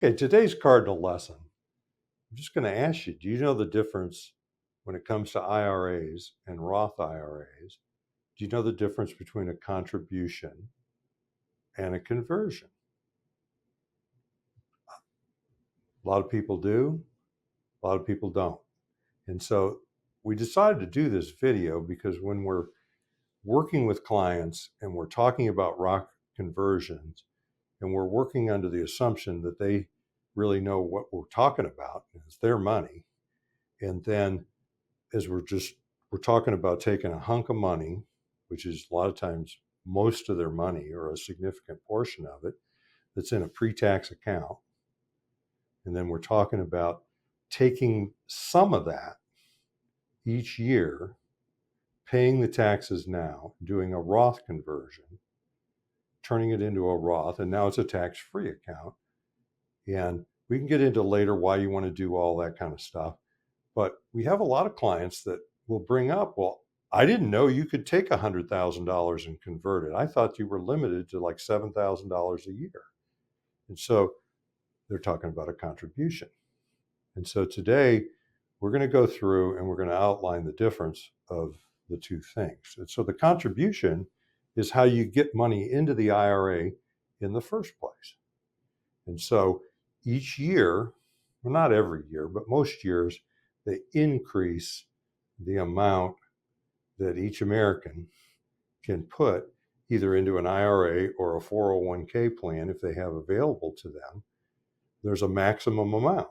Okay, today's Cardinal lesson. I'm just going to ask you, do you know the difference when it comes to IRAs and Roth IRAs? Do you know the difference between a contribution and a conversion? A lot of people do, a lot of people don't. And so we decided to do this video because when we're working with clients and we're talking about Roth conversions and we're working under the assumption that they really know what we're talking about, it's their money. And then as we're talking about taking a hunk of money, which is a lot of times most of their money or a significant portion of it, that's in a pre-tax account. And then we're talking about taking some of that each year, paying the taxes now, doing a Roth conversion, turning it into a Roth, and now it's a tax-free account. And we can get into later why you want to do all that kind of stuff. But we have a lot of clients that will bring up, well, I didn't know you could take $100,000 and convert it. I thought you were limited to like $7,000 a year. And so they're talking about a contribution. And so today we're going to go through and we're going to outline the difference of the two things. And so the contribution is how you get money into the IRA in the first place. And so each year, well, not every year, but most years, they increase the amount that each American can put either into an IRA or a 401k plan if they have available to them. There's a maximum amount.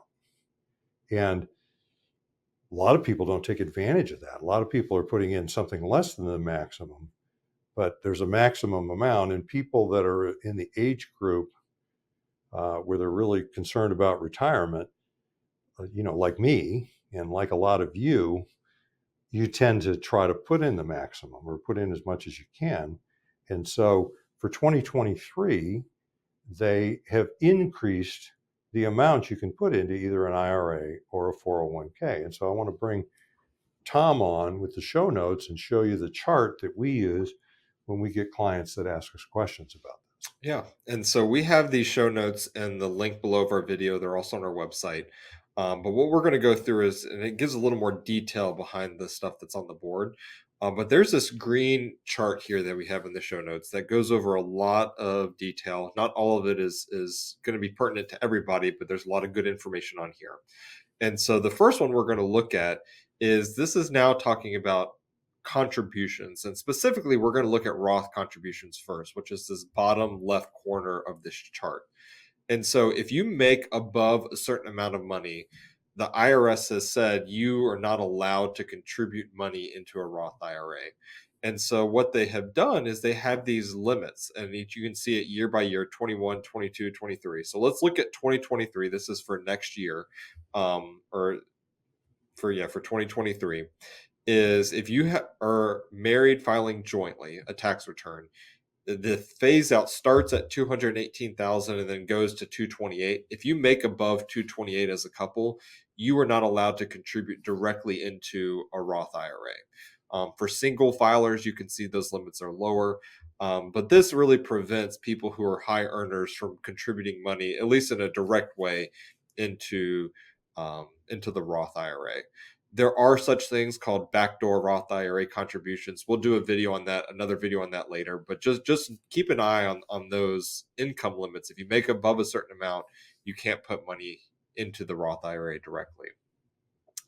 And a lot of people don't take advantage of that. A lot of people are putting in something less than the maximum, but there's a maximum amount. And people that are in the age group where they're really concerned about retirement, like me and like a lot of you, you tend to try to put in the maximum or put in as much as you can. And so for 2023, they have increased the amount you can put into either an IRA or a 401k. And so I want to bring Tom on with the show notes and show you the chart that we use when we get clients that ask us questions about this. Yeah. And so we have these show notes and the link below of our video. They're also on our website. But what we're going to go through is, and it gives a little more detail behind the stuff that's on the board. But there's this green chart here that we have in the show notes that goes over a lot of detail. Not all of it is going to be pertinent to everybody, but there's a lot of good information on here. And so the first one we're going to look at is this is now talking about contributions. And specifically, we're going to look at Roth contributions first, which is this bottom left corner of this chart. And so if you make above a certain amount of money, the IRS has said you are not allowed to contribute money into a Roth IRA. And so what they have done is they have these limits, and you can see it year by year, 21, 22, 23. So let's look at 2023. This is for next year, for 2023, is if you are married filing jointly a tax return, the phase out starts at 218,000 and then goes to 228. If you make above 228 as a couple, you are not allowed to contribute directly into a Roth IRA. For single filers, you can see those limits are lower. But this really prevents people who are high earners from contributing money, at least in a direct way, into the Roth IRA. There are such things called backdoor Roth IRA contributions. We'll do a video on that, another video on that later. But just keep an eye on those income limits. If you make above a certain amount, you can't put money into the Roth IRA directly.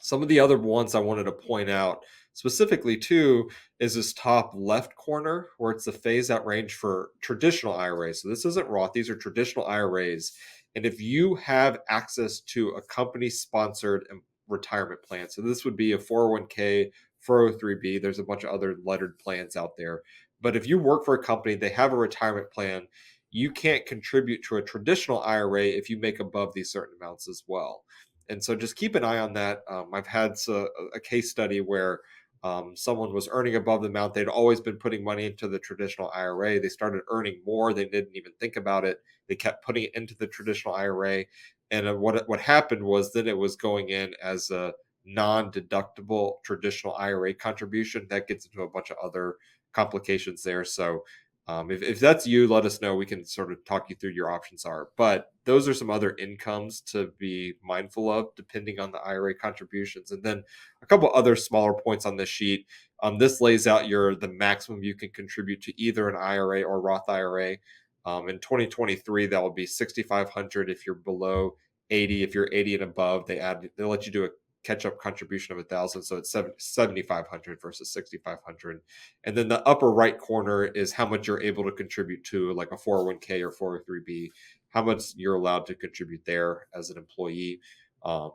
Some of the other ones I wanted to point out specifically too is this top left corner where it's the phase out range for traditional IRAs. So this isn't Roth, these are traditional IRAs. And if you have access to a company sponsored retirement plan, so this would be a 401k, 403b, there's a bunch of other lettered plans out there. But if you work for a company, they have a retirement plan, you can't contribute to a traditional IRA if you make above these certain amounts as well. And so just keep an eye on that. I've had a case study where someone was earning above the amount. They'd always been putting money into the traditional IRA. They started earning more. They didn't even think about it. They kept putting it into the traditional IRA. And what happened was then it was going in as a non-deductible traditional IRA contribution. That gets into a bunch of other complications there. So If that's you, let us know. We can sort of talk you through your options are. But those are some other incomes to be mindful of depending on the IRA contributions. And then a couple other smaller points on this sheet. This lays out the maximum you can contribute to either an IRA or Roth IRA. In 2023, that will be 6,500 if you're below 80. If you're 80 and above, they let you do a catch-up contribution of 1,000, so it's 7,500 versus 6,500. And then the upper right corner is how much you're able to contribute to, like a 401k or 403b, how much you're allowed to contribute there as an employee. The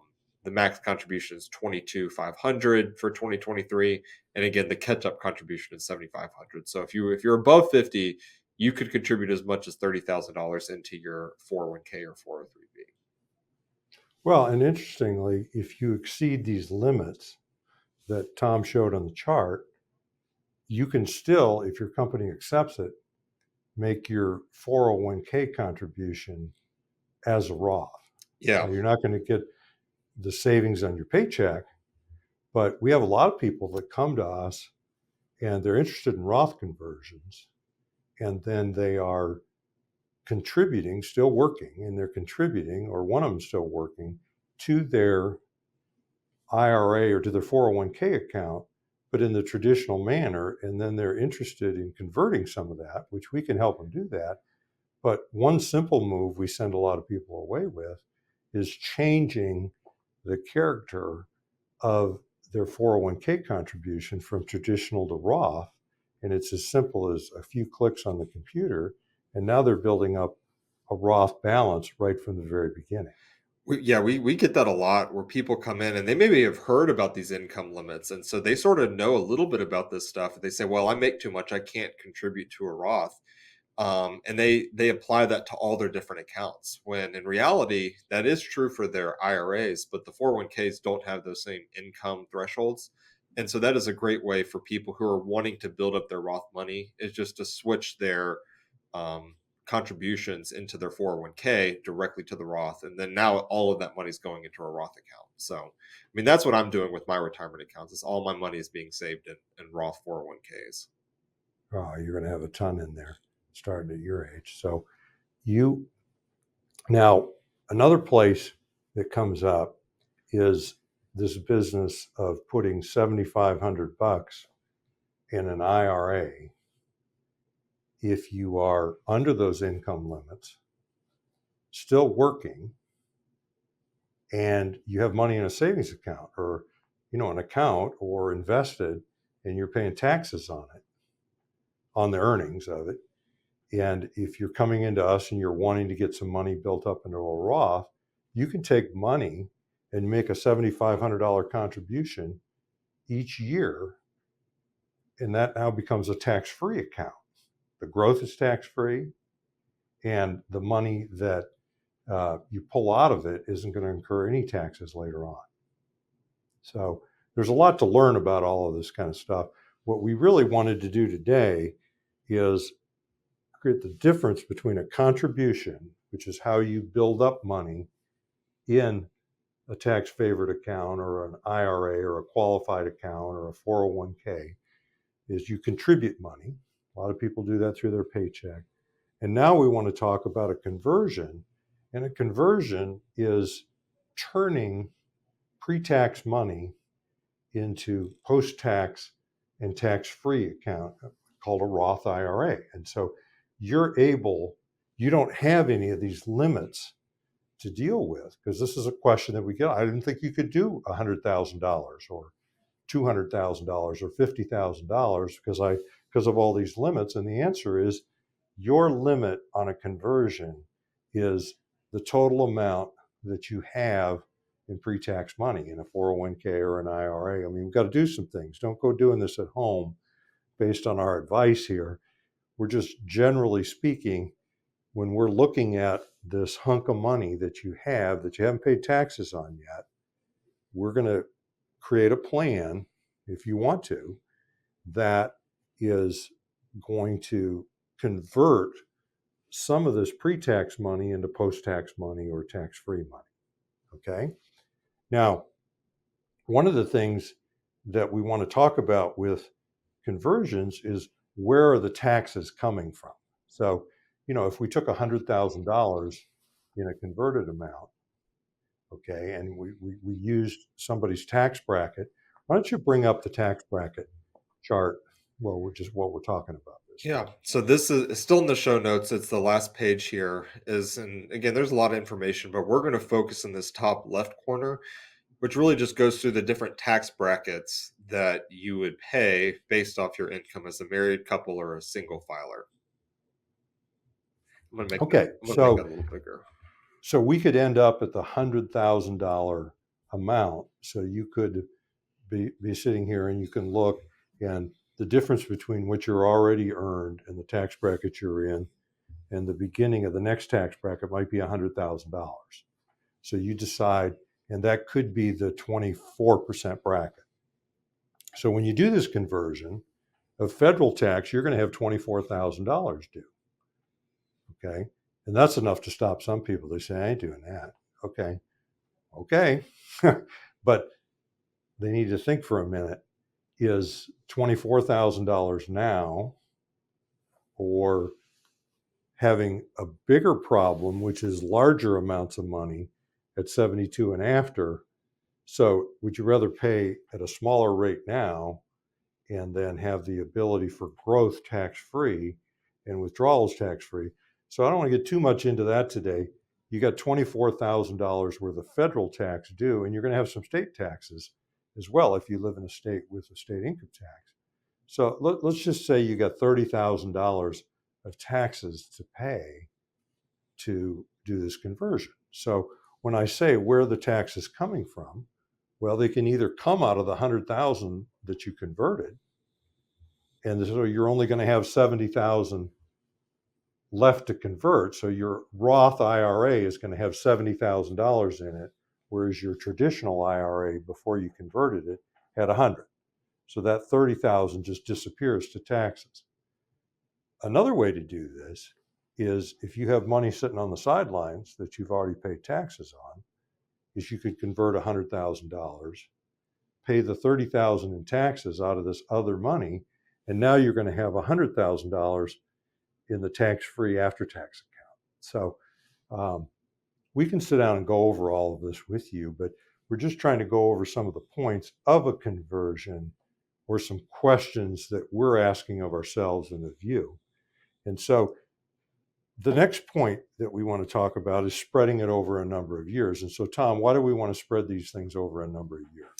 max contribution is 22,500 for 2023, and again, the catch-up contribution is 7,500. So if you're above 50, you could contribute as much as $30,000 into your 401k or 403b. Well, and interestingly, if you exceed these limits that Tom showed on the chart, you can still, if your company accepts it, make your 401k contribution as a Roth. Yeah. Now, you're not going to get the savings on your paycheck, but we have a lot of people that come to us and they're interested in Roth conversions, and then they are contributing, still working, and they're contributing, or one of them still working, to their IRA or to their 401k account, but in the traditional manner. And then they're interested in converting some of that, which we can help them do that. But one simple move we send a lot of people away with is changing the character of their 401k contribution from traditional to Roth. And it's as simple as a few clicks on the computer. And now they're building up a Roth balance right from the very beginning. We get that a lot where people come in and they maybe have heard about these income limits. And so they sort of know a little bit about this stuff. They say, well, I make too much. I can't contribute to a Roth. And they apply that to all their different accounts, when in reality that is true for their IRAs, but the 401ks don't have those same income thresholds. And so that is a great way for people who are wanting to build up their Roth money, is just to switch their contributions into their 401k directly to the Roth, and then now all of that money is going into a Roth account. So I mean, that's what I'm doing with my retirement accounts, is all my money is being saved in Roth 401ks. Oh, you're going to have a ton in there starting at your age. So you now, another place that comes up is this business of putting $7,500 in an IRA if you are under those income limits, still working, and you have money in a savings account, or an account, or invested, and you're paying taxes on it, on the earnings of it. And if you're coming into us and you're wanting to get some money built up into a Roth, you can take money and make a $7,500 contribution each year, and that now becomes a tax-free account. The growth is tax-free, and the money that you pull out of it isn't going to incur any taxes later on. So there's a lot to learn about all of this kind of stuff. What we really wanted to do today is create the difference between a contribution, which is how you build up money in a tax favored account or an IRA or a qualified account or a 401k, is you contribute money. A lot of people do that through their paycheck. And now we want to talk about a conversion. And a conversion is turning pre-tax money into post-tax and tax-free account called a Roth IRA. And so you don't have any of these limits to deal with, because this is a question that we get. I didn't think you could do $100,000 or $200,000 or $50,000 because of all these limits. And the answer is, your limit on a conversion is the total amount that you have in pre-tax money in a 401k or an IRA. I mean, we've got to do some things. Don't go doing this at home based on our advice here. We're just generally speaking, when we're looking at this hunk of money that you haven't paid taxes on yet, we're going to create a plan, if you want to, that is going to convert some of this pre-tax money into post-tax money or tax-free money. Okay? Now, one of the things that we want to talk about with conversions is where are the taxes coming from? So, if we took $100,000 in a converted amount, okay, and we used somebody's tax bracket, why don't you bring up the tax bracket chart? Well, which is what we're talking about this. Yeah. So this is still in the show notes. It's the last page here is, and again, there's a lot of information, but we're going to focus in this top left corner, which really just goes through the different tax brackets that you would pay based off your income as a married couple or a single filer. Okay, I'm gonna make that so a little bigger. we could end up at the $100,000 amount. So you could be sitting here and you can look, and the difference between what you're already earned and the tax bracket you're in and the beginning of the next tax bracket might be $100,000. So you decide, and that could be the 24% bracket. So when you do this conversion of federal tax, you're going to have $24,000 due. Okay. And that's enough to stop some people. They say, I ain't doing that. Okay. Okay. But they need to think for a minute, is $24,000 now, or having a bigger problem, which is larger amounts of money at 72 and after? So would you rather pay at a smaller rate now and then have the ability for growth tax-free and withdrawals tax-free? So I don't want to get too much into that today. You got $24,000 worth of federal tax due, and you're going to have some state taxes as well if you live in a state with a state income tax. So let's just say you got $30,000 of taxes to pay to do this conversion. So when I say where the tax is coming from, well, they can either come out of the 100,000 that you converted, and so you're only going to have 70,000 left to convert. So your Roth IRA is going to have $70,000 in it, whereas your traditional IRA before you converted it had 100. So that 30,000 just disappears to taxes. Another way to do this is, if you have money sitting on the sidelines that you've already paid taxes on, is you could convert $100,000, pay the 30,000 in taxes out of this other money, and now you're going to have $100,000 in the tax-free after-tax account. So we can sit down and go over all of this with you, but we're just trying to go over some of the points of a conversion or some questions that we're asking of ourselves and of you. And so the next point that we want to talk about is spreading it over a number of years. And so, Tom, why do we want to spread these things over a number of years?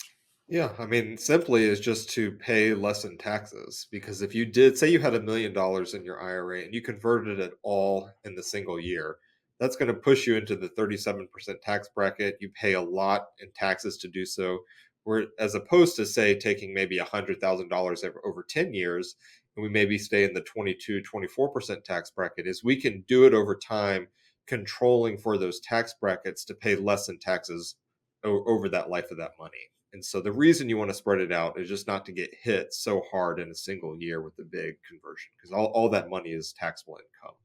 Yeah, I mean, simply is just to pay less in taxes. Because if you did, say you had $1 million in your IRA and you converted it all in the single year, that's going to push you into the 37% tax bracket. You pay a lot in taxes to do so. Where, as opposed to, say, taking maybe $100,000 over 10 years, and we maybe stay in the 22-24% tax bracket, is we can do it over time, controlling for those tax brackets to pay less in taxes over that life of that money. And so the reason you want to spread it out is just not to get hit so hard in a single year with the big conversion, because all that money is taxable income.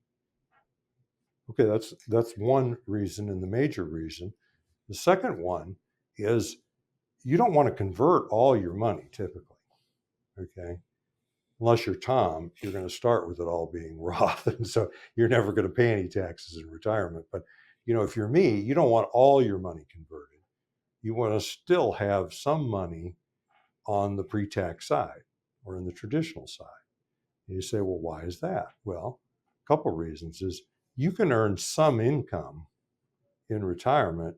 Okay, that's one reason, and the major reason. The second one is you don't want to convert all your money typically, okay? Unless you're Tom, you're going to start with it all being Roth, and so you're never going to pay any taxes in retirement. But if you're me, you don't want all your money converted. You want to still have some money on the pre-tax side or in the traditional side. And you say, well, why is that? Well, a couple of reasons is you can earn some income in retirement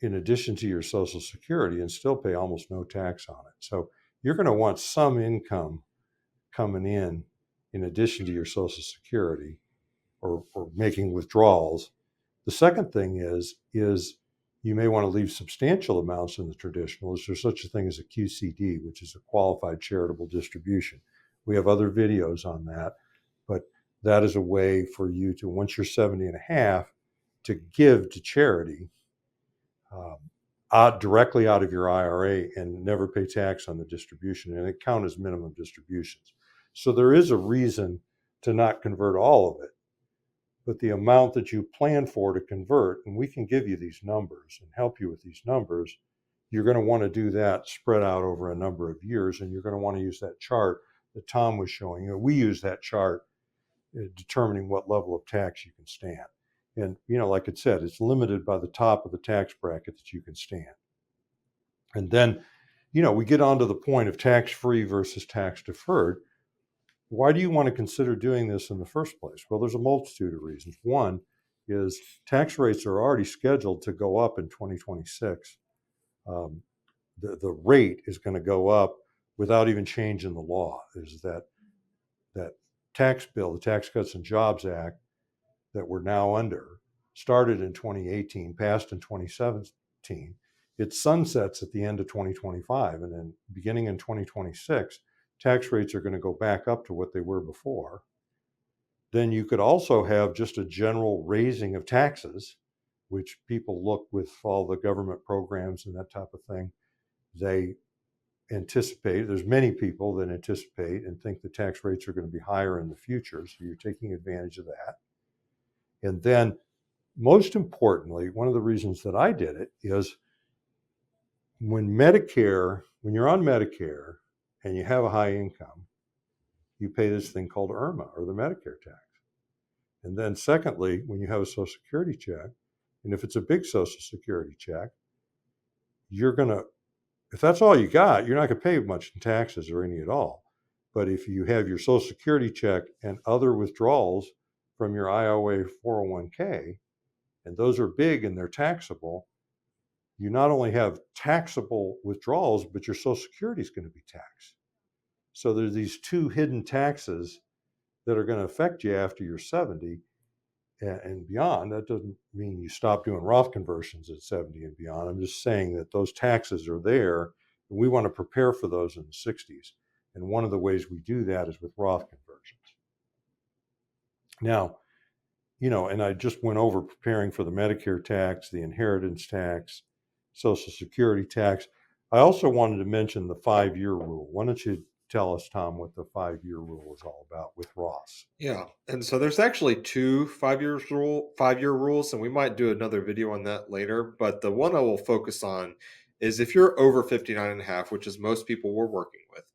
in addition to your Social Security and still pay almost no tax on it. So you're going to want some income coming in addition to your Social Security or making withdrawals. The second thing is you may want to leave substantial amounts in the traditional. There's such a thing as a QCD, which is a qualified charitable distribution. We have other videos on that, but that is a way for you to, once you're 70 and a half, to give to charity directly out of your IRA and never pay tax on the distribution, and it count as minimum distributions. So there is a reason to not convert all of it, but the amount that you plan for to convert, and we can give you these numbers and help you with these numbers, you're going to want to do that spread out over a number of years, and you're going to want to use that chart that Tom was showing. We use that chart determining what level of tax you can stand. And, like it said, it's limited by the top of the tax bracket that you can stand. And then, we get on to the point of tax-free versus tax-deferred. Why do you want to consider doing this in the first place? Well, there's a multitude of reasons. One is tax rates are already scheduled to go up in 2026. The rate is going to go up without even changing the law. Is that tax bill, the Tax Cuts and Jobs Act that we're now under, started in 2018, passed in 2017. It sunsets at the end of 2025, and then beginning in 2026, tax rates are going to go back up to what they were before. Then you could also have just a general raising of taxes, which people look with all the government programs and that type of thing. They anticipate, there's many people that anticipate and think the tax rates are going to be higher in the future. So you're taking advantage of that. And then most importantly, one of the reasons that I did it is when you're on Medicare and you have a high income, you pay this thing called IRMA, or the Medicare tax. And then secondly, when you have a Social Security check, and if it's a big Social Security check, if that's all you got, you're not going to pay much in taxes or any at all. But if you have your Social Security check and other withdrawals from your IRA 401k, and those are big and they're taxable, you not only have taxable withdrawals, but your Social Security is going to be taxed. So there's these two hidden taxes that are going to affect you after you're 70 and beyond. That doesn't mean you stop doing Roth conversions at 70 and beyond. I'm just saying that those taxes are there, and we want to prepare for those in the 60s. And one of the ways we do that is with Roth conversions. Now, and I just went over preparing for the Medicare tax, the inheritance tax, Social Security tax. I also wanted to mention the 5-year rule. Why don't you tell us, Tom, what the 5-year rule is all about with Roths? Yeah, and so there's actually two 5-year rules, and we might do another video on that later. But the one I will focus on is if you're over 59 and a half, which is most people we're working with.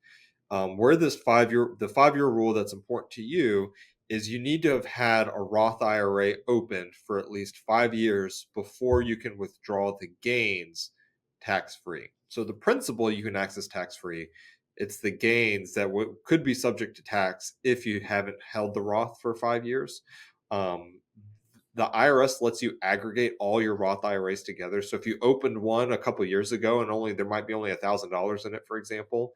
Where the 5-year rule that's important to you is you need to have had a Roth IRA opened for at least 5 years before you can withdraw the gains tax free. So the principal you can access tax free. It's the gains that could be subject to tax if you haven't held the Roth for 5 years. The IRS lets you aggregate all your Roth IRAs together. So if you opened one a couple years ago and there might be only $1,000 in it, for example,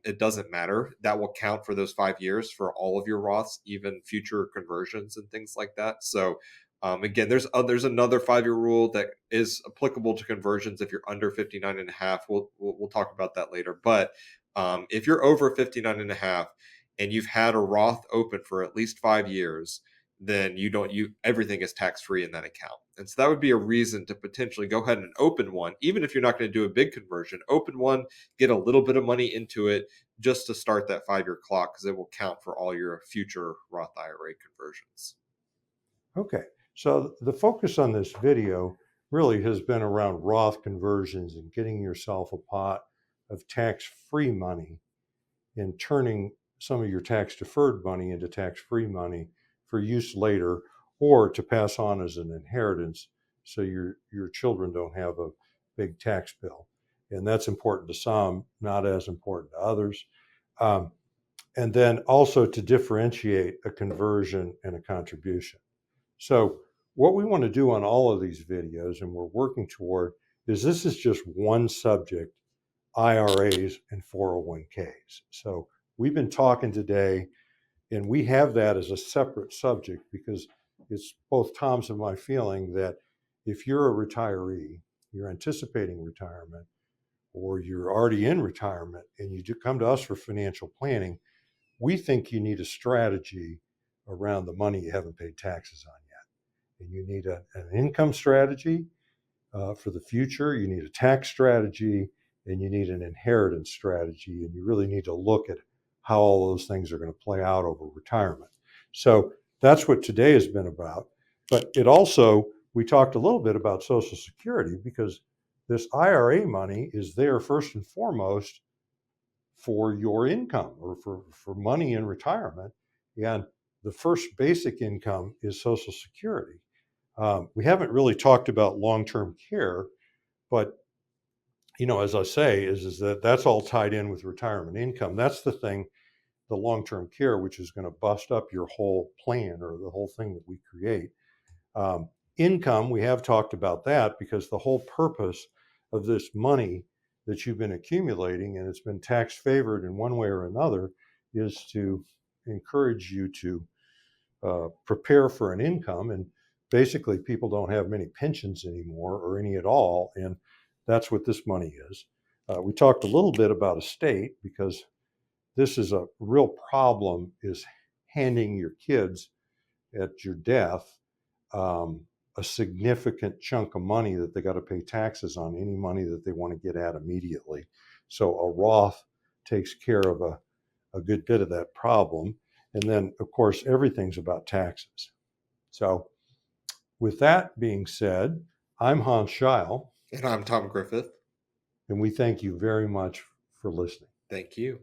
it doesn't matter. That will count for those 5 years for all of your Roths, even future conversions and things like that. So again, there's another 5-year rule that is applicable to conversions if you're under 59 and a half. We'll talk about that later. But if you're over 59 and a half and you've had a Roth open for at least 5 years, then everything is tax-free in that account. And so that would be a reason to potentially go ahead and open one, even if you're not going to do a big conversion. Open one, get a little bit of money into it just to start that 5-year clock, because it will count for all your future Roth IRA conversions. Okay, so the focus on this video really has been around Roth conversions and getting yourself a pot of tax-free money and turning some of your tax-deferred money into tax-free money for use later, or to pass on as an inheritance so your children don't have a big tax bill. And that's important to some, not as important to others. And then also to differentiate a conversion and a contribution. So what we want to do on all of these videos, and we're working toward, is this is just one subject, IRAs and 401ks. So we've been talking today, and we have that as a separate subject because it's both Tom's and my feeling that if you're a retiree, you're anticipating retirement, or you're already in retirement and you do come to us for financial planning, we think you need a strategy around the money you haven't paid taxes on yet. And you need an income strategy for the future, you need a tax strategy, and you need an inheritance strategy. And you really need to look at how all those things are going to play out over retirement. So that's what today has been about. But it also, we talked a little bit about Social Security, because this IRA money is there first and foremost for your income or for money in retirement. And the first basic income is Social Security. We haven't really talked about long-term care, but as I say, is that that's all tied in with retirement income. That's the thing, the long-term care, which is going to bust up your whole plan or the whole thing that we create. Income, we have talked about that because the whole purpose of this money that you've been accumulating, and it's been tax favored in one way or another, is to encourage you to prepare for an income. And basically, people don't have many pensions anymore or any at all. And that's what this money is. We talked a little bit about estate because this is a real problem, is handing your kids at your death a significant chunk of money that they got to pay taxes on, any money that they want to get at immediately. So a Roth takes care of a good bit of that problem. And then, of course, everything's about taxes. So with that being said, I'm Hans Scheil. And I'm Tom Griffith. And we thank you very much for listening. Thank you.